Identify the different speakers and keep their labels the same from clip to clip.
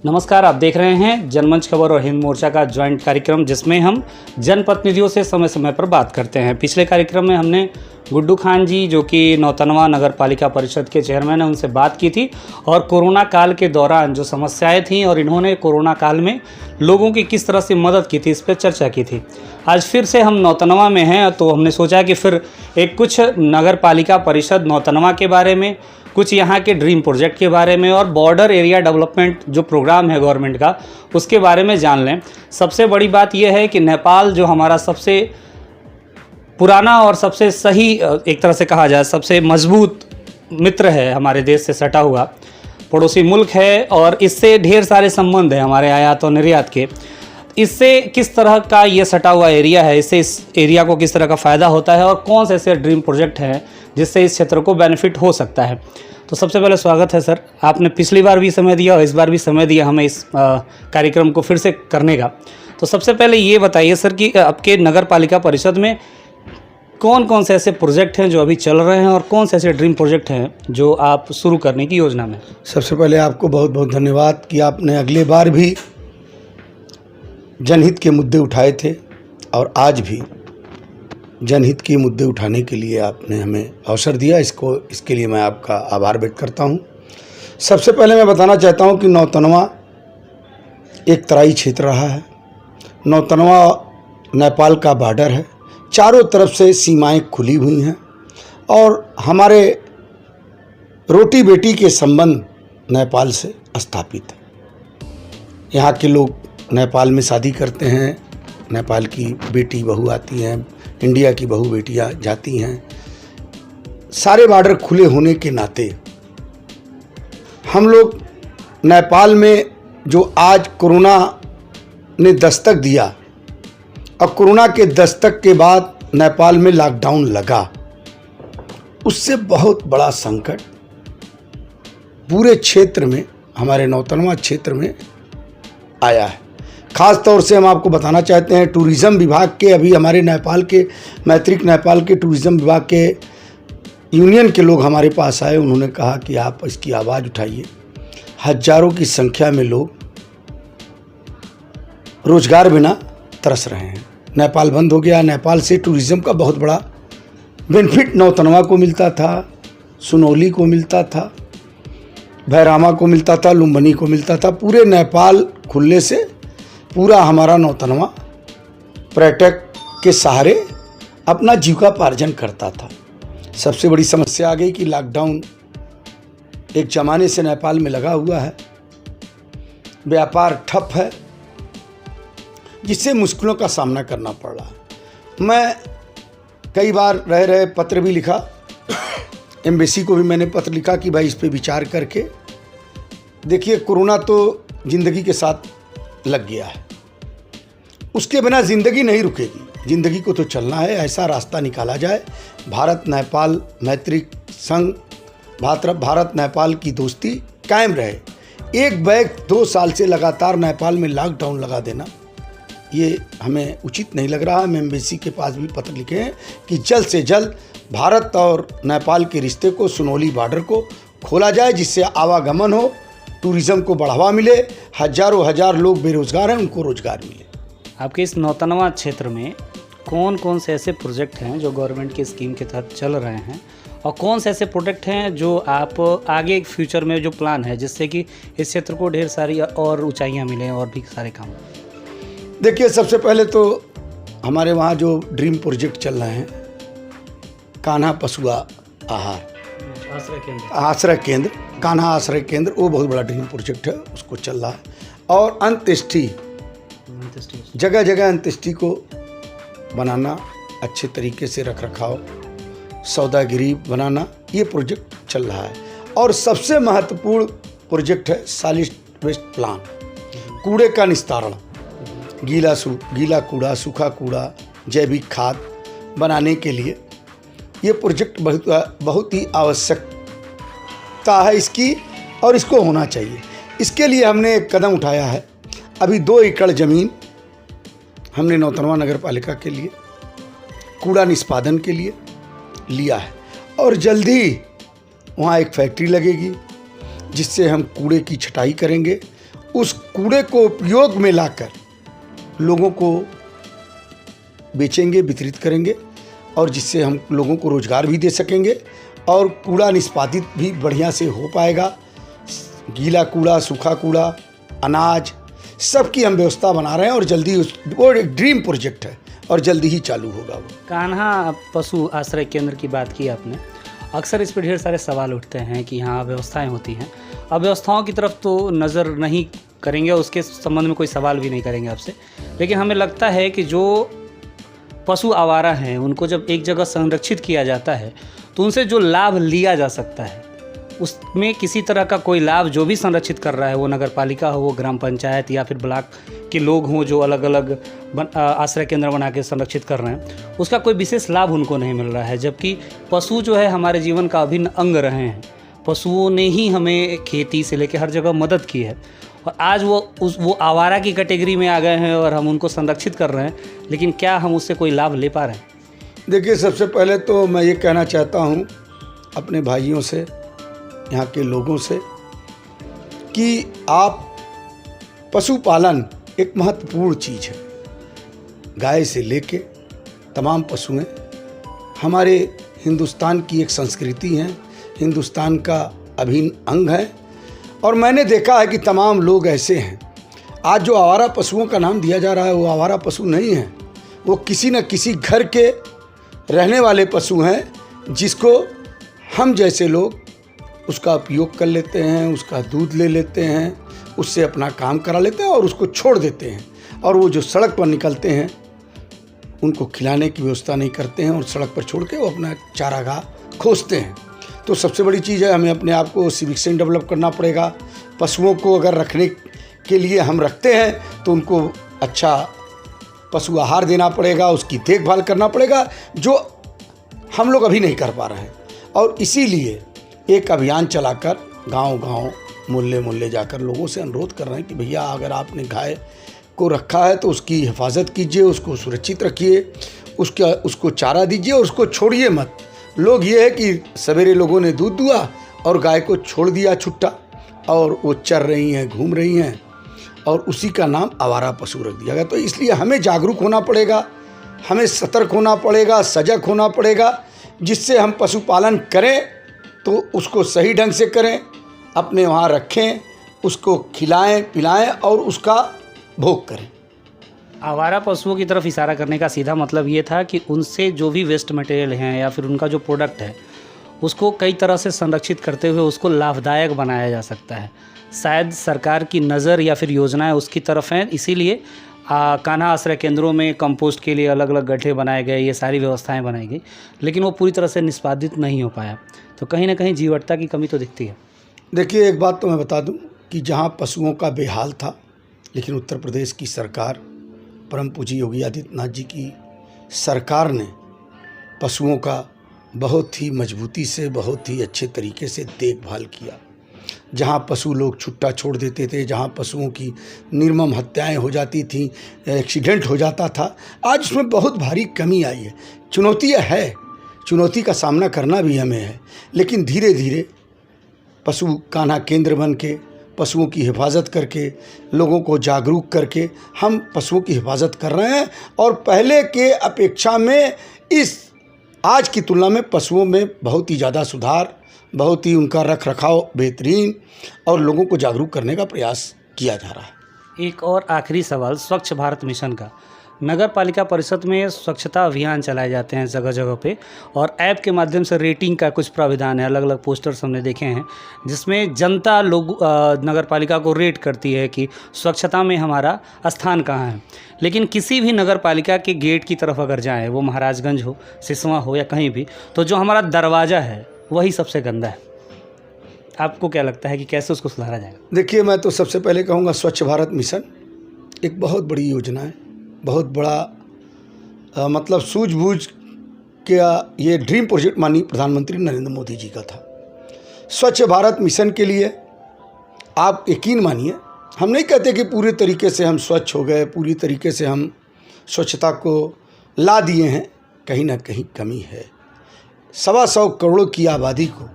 Speaker 1: नमस्कार, आप देख रहे हैं जनमंच खबर और हिंद मोर्चा का ज्वाइंट कार्यक्रम, जिसमें हम जनप्रतिनिधियों से समय समय पर बात करते हैं। पिछले कार्यक्रम में हमने गुड्डू खान जी, जो कि नौतनवा नगर पालिका परिषद के चेयरमैन हैं, उनसे बात की थी और कोरोना काल के दौरान जो समस्याएं थीं और इन्होंने कोरोना काल में लोगों की किस तरह से मदद की थी, इस पर चर्चा की थी। आज फिर से हम नौतनवा में हैं, तो हमने सोचा कि फिर एक कुछ नगर पालिका परिषद नौतनवा के बारे में, कुछ यहाँ के ड्रीम प्रोजेक्ट के बारे में और बॉर्डर एरिया डेवलपमेंट जो प्रोग्राम है गवर्नमेंट का, उसके बारे में जान लें। सबसे बड़ी बात यह है कि नेपाल जो हमारा सबसे पुराना और सबसे सही, एक तरह से कहा जाए सबसे मजबूत मित्र है, हमारे देश से सटा हुआ पड़ोसी मुल्क है और इससे ढेर सारे संबंध हैं हमारे आयात और निर्यात के। इससे किस तरह का ये सटा हुआ एरिया है, इससे इस एरिया को किस तरह का फ़ायदा होता है और कौन से ऐसे ड्रीम प्रोजेक्ट हैं जिससे इस क्षेत्र को बेनिफिट हो सकता है। तो सबसे पहले स्वागत है सर, आपने पिछली बार भी समय दिया और इस बार भी समय दिया हमें इस कार्यक्रम को फिर से करने का। तो सबसे पहले ये बताइए सर कि आपके नगर पालिका परिषद में कौन कौन से ऐसे प्रोजेक्ट हैं जो अभी चल रहे हैं और कौन से ऐसे ड्रीम प्रोजेक्ट हैं जो आप शुरू करने की योजना में।
Speaker 2: सबसे पहले आपको बहुत बहुत धन्यवाद कि आपने अगले बार भी जनहित के मुद्दे उठाए थे और आज भी जनहित के मुद्दे उठाने के लिए आपने हमें अवसर दिया। इसके लिए मैं आपका आभार व्यक्त करता हूं। सबसे पहले मैं बताना चाहता हूं कि नौतनवा एक तराई क्षेत्र रहा है। नौतनवा नेपाल का बॉर्डर है, चारों तरफ से सीमाएं खुली हुई हैं और हमारे रोटी बेटी के संबंध नेपाल से स्थापित है। यहाँ के लोग नेपाल में शादी करते हैं, नेपाल की बेटी बहू आती हैं, इंडिया की बहू बेटियां जाती हैं। सारे बॉर्डर खुले होने के नाते हम लोग नेपाल में जो आज कोरोना ने दस्तक दिया और कोरोना के दस्तक के बाद नेपाल में लॉकडाउन लगा, उससे बहुत बड़ा संकट पूरे क्षेत्र में, हमारे नौतनवा क्षेत्र में आया है। ख़ास तौर से हम आपको बताना चाहते हैं, टूरिज़्म विभाग के अभी हमारे नेपाल के मैत्रिक नेपाल के टूरिज़्म विभाग के यूनियन के लोग हमारे पास आए। उन्होंने कहा कि आप इसकी आवाज़ उठाइए। हजारों की संख्या में लोग रोजगार बिना तरस रहे हैं। नेपाल बंद हो गया। नेपाल से टूरिज़्म का बहुत बड़ा बेनिफिट नौतनवा को मिलता था, सुनौली को मिलता था, भैरामा को मिलता था, लुम्बिनी को मिलता था। पूरे नेपाल खुलने से पूरा हमारा नौतनवा पर्यटक के सहारे अपना जीविकोपार्जन करता था। सबसे बड़ी समस्या आ गई कि लॉकडाउन एक ज़माने से नेपाल में लगा हुआ है, व्यापार ठप है, जिससे मुश्किलों का सामना करना पड़ रहा है। मैं कई बार रह रहे पत्र भी लिखा, एम्बेसी को भी मैंने पत्र लिखा कि भाई इस पे विचार करके देखिए, कोरोना तो ज़िंदगी के साथ लग गया है, उसके बिना ज़िंदगी नहीं रुकेगी। ज़िंदगी को तो चलना है, ऐसा रास्ता निकाला जाए। भारत नेपाल मैत्रिक संघ, भारत नेपाल की दोस्ती कायम रहे। एक बैग 2 साल से लगातार नेपाल में लॉकडाउन लगा देना, ये हमें उचित नहीं लग रहा। हम एम्बेसी के पास भी पत्र लिखे हैं कि जल्द से जल्द भारत और नेपाल के रिश्ते को, सुनौली बॉर्डर को खोला जाए, जिससे आवागमन हो, टूरिज़्म को बढ़ावा मिले। हजारों हजार लोग बेरोजगार हैं, उनको रोजगार मिले।
Speaker 1: आपके इस नौतनवा क्षेत्र में कौन कौन से ऐसे प्रोजेक्ट हैं जो गवर्नमेंट की स्कीम के तहत चल रहे हैं और कौन से ऐसे प्रोजेक्ट हैं जो आप आगे फ्यूचर में जो प्लान है जिससे कि इस क्षेत्र को ढेर सारी और ऊंचाइयां मिलें और भी सारे काम।
Speaker 2: देखिए, सबसे पहले तो हमारे वहाँ जो ड्रीम प्रोजेक्ट चल रहे हैं, कान्हा पशुआ आहार आश्रय केंद्र, कान्हा आश्रय केंद्र, वो बहुत बड़ा ड्रीम प्रोजेक्ट है, उसको चल रहा है। और अंत्येष्टि, जगह जगह अंत्येष्टि को बनाना, अच्छे तरीके से रख रखाव, सौदागिरी बनाना, ये प्रोजेक्ट चल रहा है। और सबसे महत्वपूर्ण प्रोजेक्ट है सॉलिड वेस्ट प्लान, कूड़े का निस्तारण, गीला कूड़ा, सूखा कूड़ा, जैविक खाद बनाने के लिए ये प्रोजेक्ट बहुत ही आवश्यकता है इसकी, और इसको होना चाहिए। इसके लिए हमने एक कदम उठाया है। अभी 2 एकड़ ज़मीन हमने नौतनवा नगर पालिका के लिए कूड़ा निष्पादन के लिए लिया है और जल्दी वहाँ एक फैक्ट्री लगेगी जिससे हम कूड़े की छटाई करेंगे उस कूड़े को उपयोग में लाकर लोगों को बेचेंगे, वितरित करेंगे और जिससे हम लोगों को रोज़गार भी दे सकेंगे और कूड़ा निष्पादित भी बढ़िया से हो पाएगा। गीला कूड़ा, सूखा कूड़ा, अनाज सबकी हम व्यवस्था बना रहे हैं और जल्दी वो एक ड्रीम प्रोजेक्ट है और जल्दी ही चालू होगा वो।
Speaker 1: कान्हा पशु आश्रय केंद्र की बात की आपने, अक्सर इस पर ढेर सारे सवाल उठते हैं कि हाँ व्यवस्थाएं होती हैं, अब व्यवस्थाओं की तरफ तो नज़र नहीं करेंगे, उसके संबंध में कोई सवाल भी नहीं करेंगे आपसे, लेकिन हमें लगता है कि जो पशु आवारा हैं उनको जब एक जगह संरक्षित किया जाता है तो उनसे जो लाभ लिया जा सकता है उसमें किसी तरह का कोई लाभ जो भी संरक्षित कर रहा है, वो नगर पालिका हो, वो ग्राम पंचायत या फिर ब्लॉक के लोग हों जो अलग अलग आश्रय केंद्र बना के संरक्षित कर रहे हैं, उसका कोई विशेष लाभ उनको नहीं मिल रहा है। जबकि पशु जो है हमारे जीवन का अभिन्न अंग रहे हैं, पशुओं ने ही हमें खेती से लेकर हर जगह मदद की है और आज वो आवारा की कैटेगरी में आ गए हैं और हम उनको संरक्षित कर रहे हैं, लेकिन क्या हम उससे कोई लाभ ले पा रहे हैं?
Speaker 2: देखिए, सबसे पहले तो मैं ये कहना चाहता हूँ अपने भाइयों से, यहाँ के लोगों से कि आप पशुपालन एक महत्वपूर्ण चीज़ है। गाय से लेके तमाम पशुएं हमारे हिंदुस्तान की एक संस्कृति हैं, हिंदुस्तान का अभिन्न अंग है और मैंने देखा है कि तमाम लोग ऐसे हैं। आज जो आवारा पशुओं का नाम दिया जा रहा है वो आवारा पशु नहीं है, वो किसी न किसी घर के रहने वाले पशु हैं जिसको हम जैसे लोग उसका उपयोग कर लेते हैं, उसका दूध ले लेते हैं, उससे अपना काम करा लेते हैं और उसको छोड़ देते हैं और वो जो सड़क पर निकलते हैं उनको खिलाने की व्यवस्था नहीं करते हैं और सड़क पर छोड़ के वो अपना चारागाह खोजते हैं। तो सबसे बड़ी चीज़ है, हमें अपने आप को सिविक सेंस डेवलप करना पड़ेगा। पशुओं को अगर रखने के लिए हम रखते हैं तो उनको अच्छा पशु आहार देना पड़ेगा, उसकी देखभाल करना पड़ेगा, जो हम लोग अभी नहीं कर पा रहे हैं। और इसीलिए एक अभियान चलाकर गांव-गांव, मोहल्ले-मोहल्ले जाकर लोगों से अनुरोध कर रहे हैं कि भैया अगर आपने गाय को रखा है तो उसकी हिफाजत कीजिए, उसको सुरक्षित रखिए, उसको चारा दीजिए और उसको छोड़िए मत। लोग ये है कि सवेरे लोगों ने दूध दुआ और गाय को छोड़ दिया छुट्टा और वो चर रही हैं, घूम रही हैं और उसी का नाम आवारा पशु रख दिया गया। तो इसलिए हमें जागरूक होना पड़ेगा, हमें सतर्क होना पड़ेगा, सजग होना पड़ेगा, जिससे हम पशुपालन करें तो उसको सही ढंग से करें, अपने वहाँ रखें, उसको खिलाएं पिलाएं और उसका भोग करें।
Speaker 1: आवारा पशुओं की तरफ इशारा करने का सीधा मतलब ये था कि उनसे जो भी वेस्ट मटेरियल हैं या फिर उनका जो प्रोडक्ट है उसको कई तरह से संरक्षित करते हुए उसको लाभदायक बनाया जा सकता है। शायद सरकार की नज़र या फिर योजनाएं उसकी तरफ हैं, इसीलिए कान्हा आश्रय केंद्रों में कंपोस्ट के लिए अलग अलग गड्ढे बनाए गए, ये सारी व्यवस्थाएं बनाई गई, लेकिन वो पूरी तरह से निष्पादित नहीं हो पाया। तो कहीं ना कहीं जीवटता की कमी तो दिखती है।
Speaker 2: देखिए, एक बात तो मैं बता दूं कि जहां पशुओं का बेहाल था, लेकिन उत्तर प्रदेश की सरकार, परम पूज्य योगी आदित्यनाथ जी की सरकार ने पशुओं का बहुत ही मजबूती से, बहुत ही अच्छे तरीके से देखभाल किया। जहाँ पशु लोग छुट्टा छोड़ देते थे, जहाँ पशुओं की निर्मम हत्याएं हो जाती थीं, एक्सीडेंट हो जाता था, आज उसमें बहुत भारी कमी आई है। चुनौती है, चुनौती का सामना करना भी हमें है, लेकिन धीरे धीरे पशु कान्हा केंद्र बन के पशुओं की हिफाजत करके, लोगों को जागरूक करके हम पशुओं की हिफाजत कर रहे हैं और पहले के अपेक्षा में इस आज की तुलना में पशुओं में बहुत ही ज़्यादा सुधार, बहुत ही उनका रख रखाव बेहतरीन और लोगों को जागरूक करने का प्रयास किया जा रहा है।
Speaker 1: एक और आखिरी सवाल, स्वच्छ भारत मिशन का। नगर पालिका परिषद में स्वच्छता अभियान चलाए जाते हैं जगह जगह पे और ऐप के माध्यम से रेटिंग का कुछ प्राविधान है। अलग अलग पोस्टर्स हमने देखे हैं जिसमें जनता लोग नगर पालिका को रेट करती है कि स्वच्छता में हमारा स्थान कहाँ है। लेकिन किसी भी नगर पालिका के गेट की तरफ अगर जाएँ, वो महाराजगंज हो, सिसवा हो या कहीं भी, तो जो हमारा दरवाज़ा है वही सबसे गंदा है। आपको क्या लगता है कि कैसे उसको सुधारा जाएगा?
Speaker 2: देखिए, मैं तो सबसे पहले कहूँगा स्वच्छ भारत मिशन एक बहुत बड़ी योजना है, बहुत बड़ा मतलब सूझबूझ के ये ड्रीम प्रोजेक्ट माननीय प्रधानमंत्री नरेंद्र मोदी जी का था। स्वच्छ भारत मिशन के लिए आप यकीन मानिए, हम नहीं कहते कि पूरे तरीके से हम स्वच्छ हो गए, पूरी तरीके से हम स्वच्छता को ला दिए हैं, कहीं ना कहीं कमी है। 125 करोड़ की आबादी को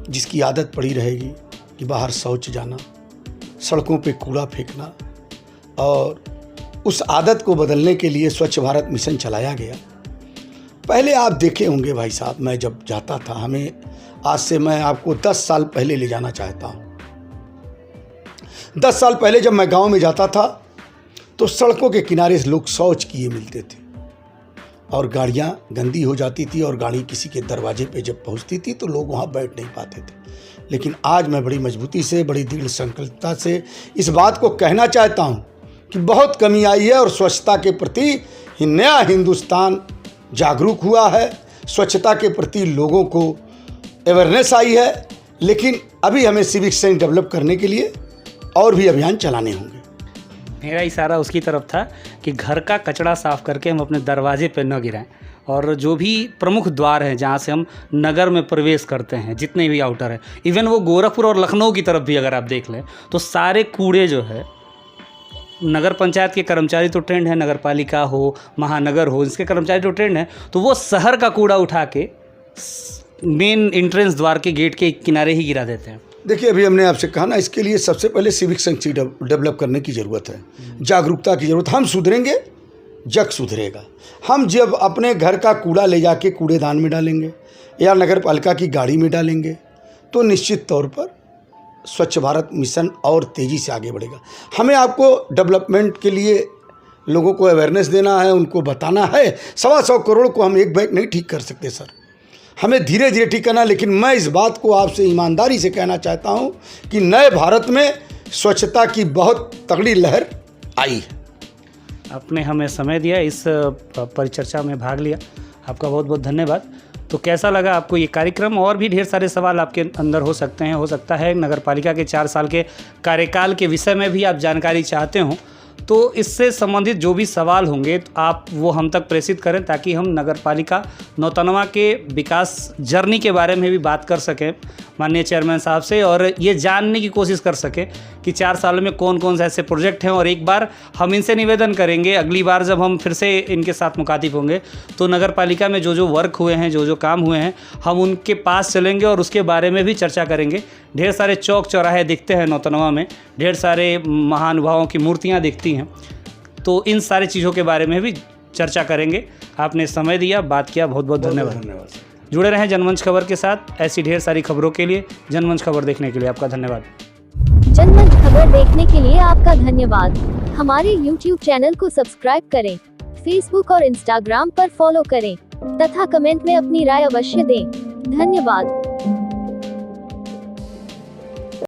Speaker 2: जिसकी आदत पड़ी रहेगी कि बाहर शौच जाना, सड़कों पे कूड़ा फेंकना, और उस आदत को बदलने के लिए स्वच्छ भारत मिशन चलाया गया। पहले आप देखे होंगे भाई साहब, मैं जब जाता था, हमें आज से मैं आपको 10 साल पहले ले जाना चाहता हूँ। 10 साल पहले जब मैं गांव में जाता था तो सड़कों के किनारे लोग शौच किए मिलते थे और गाड़ियाँ गंदी हो जाती थी, और गाड़ी किसी के दरवाजे पे जब पहुँचती थी तो लोग वहाँ बैठ नहीं पाते थे। लेकिन आज मैं बड़ी मजबूती से, बड़ी दृढ़ संकल्पता से इस बात को कहना चाहता हूँ कि बहुत कमी आई है और स्वच्छता के प्रति नया हिंदुस्तान जागरूक हुआ है। स्वच्छता के प्रति लोगों को अवेयरनेस आई है, लेकिन अभी हमें सिविक सेंस डेवलप करने के लिए और भी अभियान चलाने होंगे।
Speaker 1: मेरा इशारा उसकी तरफ था कि घर का कचरा साफ करके हम अपने दरवाजे पे न गिराएं, और जो भी प्रमुख द्वार हैं जहाँ से हम नगर में प्रवेश करते हैं, जितने भी आउटर हैं, इवन वो गोरखपुर और लखनऊ की तरफ भी अगर आप देख लें तो सारे कूड़े जो है, नगर पंचायत के कर्मचारी तो ट्रेंड है, नगर पालिका हो, महानगर हो, इसके कर्मचारी तो ट्रेंड है, तो वो शहर का कूड़ा उठा के मेन एंट्रेंस द्वार के गेट के किनारे ही गिरा देते हैं।
Speaker 2: देखिए, अभी हमने आपसे कहा ना, इसके लिए सबसे पहले सिविक सेंस डेवलप करने की ज़रूरत है, जागरूकता की ज़रूरत। हम सुधरेंगे, जग सुधरेगा। हम जब अपने घर का कूड़ा ले जाके कूड़ेदान में डालेंगे या नगर पालिका की गाड़ी में डालेंगे तो निश्चित तौर पर स्वच्छ भारत मिशन और तेज़ी से आगे बढ़ेगा। हमें आपको डेवलपमेंट के लिए लोगों को अवेयरनेस देना है, उनको बताना है। 125 करोड़ को हम एक बैग नहीं ठीक कर सकते सर, हमें धीरे धीरे ठीक करना। लेकिन मैं इस बात को आपसे ईमानदारी से कहना चाहता हूं कि नए भारत में स्वच्छता की बहुत तगड़ी लहर आई है।
Speaker 1: आपने हमें समय दिया, इस परिचर्चा में भाग लिया, आपका बहुत बहुत धन्यवाद। तो कैसा लगा आपको ये कार्यक्रम? और भी ढेर सारे सवाल आपके अंदर हो सकते हैं, हो सकता है नगर पालिका के 4 साल के कार्यकाल के विषय में भी आप जानकारी चाहते हो, तो इससे संबंधित जो भी सवाल होंगे तो आप वो हम तक प्रेषित करें, ताकि हम नगर पालिका नौतनवा के विकास जर्नी के बारे में भी बात कर सकें माननीय चेयरमैन साहब से, और ये जानने की कोशिश कर सकें कि 4 साल में कौन कौन से ऐसे प्रोजेक्ट हैं। और एक बार हम इनसे निवेदन करेंगे, अगली बार जब हम फिर से इनके साथ मुखातिब होंगे तो नगर पालिका में जो जो वर्क हुए हैं, जो जो काम हुए हैं, हम उनके पास चलेंगे और उसके बारे में भी चर्चा करेंगे। ढेर सारे चौक चौराहे दिखते हैं नौतनवा में, ढेर सारे महानुभावों की मूर्तियाँ दिखती हैं, तो इन सारी चीज़ों के बारे में भी चर्चा करेंगे। आपने समय दिया, बात किया, बहुत बहुत धन्यवाद। जुड़े रहें जनमंच खबर के साथ। ऐसी ढेर सारी खबरों के लिए जनमंच खबर देखने के लिए आपका धन्यवाद।
Speaker 3: जनमंच खबर देखने के लिए आपका धन्यवाद। हमारे YouTube चैनल को सब्सक्राइब करें, Facebook और Instagram पर फॉलो करें तथा कमेंट में अपनी राय अवश्य दें। धन्यवाद।